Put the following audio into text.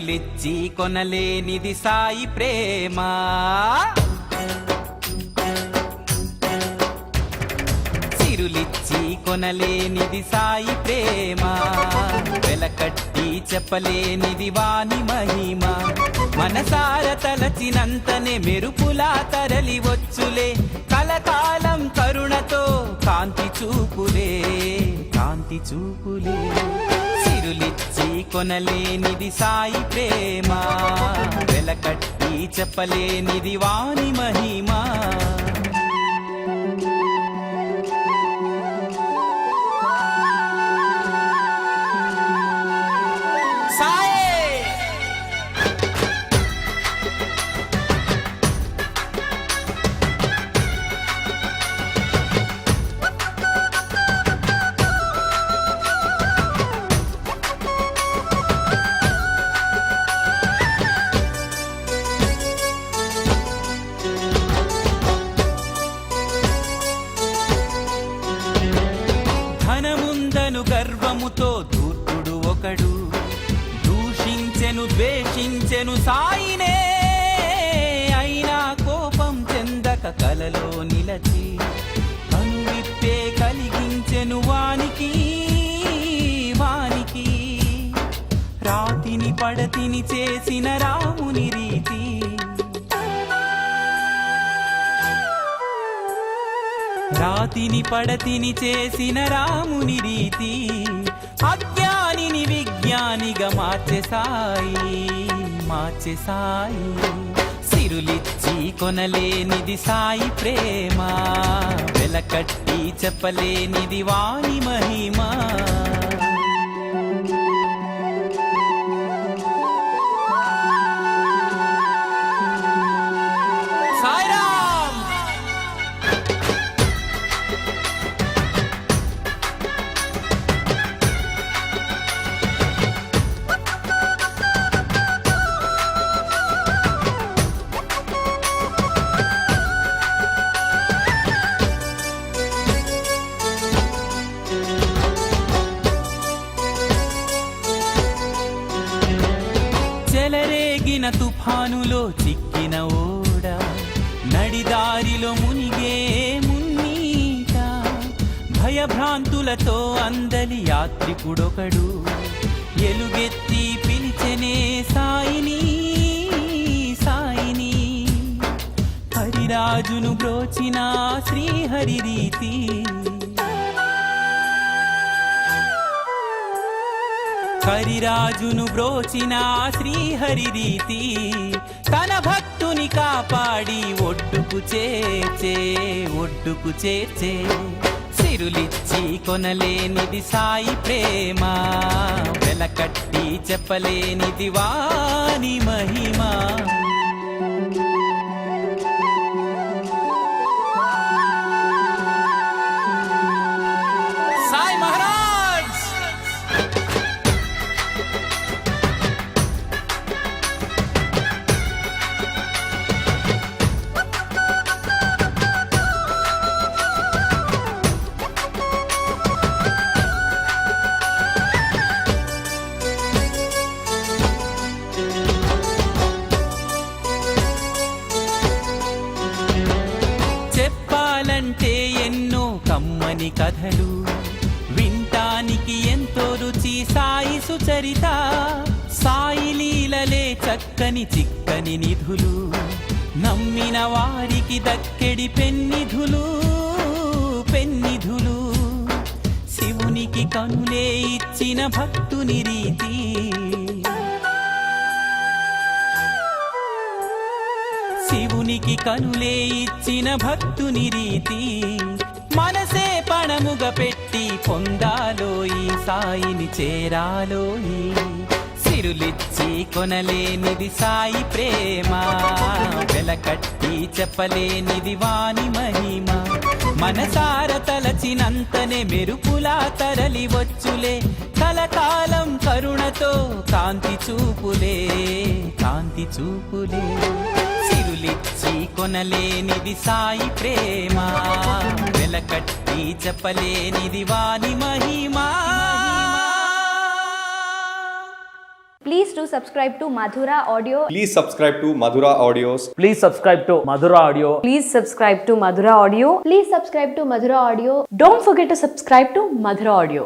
సిరులిచ్చి కొనలేనిది సాయి ప్రేమ. సిరులిచ్చి కొనలేనిది సాయి ప్రేమ, వెలకట్టి చెప్పలేనిది వాని మహిమ. మనసార తలచినంతనే మెరుపులా తరలి వచ్చులే, కలకాలం కరుణతో కాంతి చూపులే, కాంతి చూపులే. సిరులిచ్చి కొనలేనిది సాయి ప్రేమ, వెలకట్టి చెప్పలేనిది వాని మహిమ. ధనముందను గర్వముతో ధూర్తుడు ఒకడు, దూషించెను ద్వేషించెను సాయినే. అయినా కోపం చెందక కలలో నిలచి, కనువిప్పే కలిగించెను వానికి వానికి. రాతిని పడతిని చేసిన రాముని రీతి, రాతిని పడతిని చేసిన రాముని రీతి. అజ్ఞానిని విజ్ఞానిగా మార్చె సాయి, మార్చె సాయి. సిరులిచ్చి కొనలేనిది సాయి ప్రేమ, వెలకట్టి చెప్పలేనిది వాని మహిమ. చెలరేగిన తుఫానులో చిక్కిన ఓడ, నడిదారిలో మునిగే మున్నీట. భయభ్రాంతులతో అందలి యాత్రికుడొకడు, ఎలుగెత్తి పిలిచెనే సాయిని సాయిని. హరిరాజును బ్రోచిన శ్రీహరి రీతి, హరిరాజును బ్రోచిన శ్రీహరి రీతి. తన భక్తుని కాపాడి ఒడ్డుకు చేర్చే, ఒడ్డుకు చేర్చే. సిరులిచ్చి కొనలేనిది సాయి ప్రేమ, వెలకట్టి చెప్పలేనిది వాని మహిమ. సాయి మహారాజ్. చెప్పాలంటే ఎన్నో కమ్మని కథలు, వింటానికి ఎంతో రుచి సాయి సుచరిత. సాయి లీలలే చక్కని చిక్కని నిధులు, నమ్మిన వారికి దక్కెడి పెన్నిధులు పెన్నిధులు. శివునికి కనులే ఇచ్చిన భక్తుని రీతి, శివునికి కనులే ఇచ్చిన భక్తుని రీతి. మనసే పణముగా పెట్టి పొందాలోయి, సాయిని చేరాలోయి. సిరులిచ్చి కొనలేనిది సాయి ప్రేమ, వెలకట్టి చెప్పలేనిది వాని మహిమ. మనసార తలచినంతనే మెరుపులా తరలి వచ్చులే, కలకాలం కరుణతో కాంతి చూపులే, కాంతి చూపులే. సిరులిచ్చి కొనలేనిది సాయి ప్రేమ, వెలకట్టి చెప్పలేనిది వాని మహిమ. Please do subscribe to Madhura Audio. Please subscribe to Madhura Audios. Please subscribe to Madhura Audio. Please subscribe to Madhura Audio. Please subscribe to Madhura Audio. Don't forget to subscribe to Madhura Audio.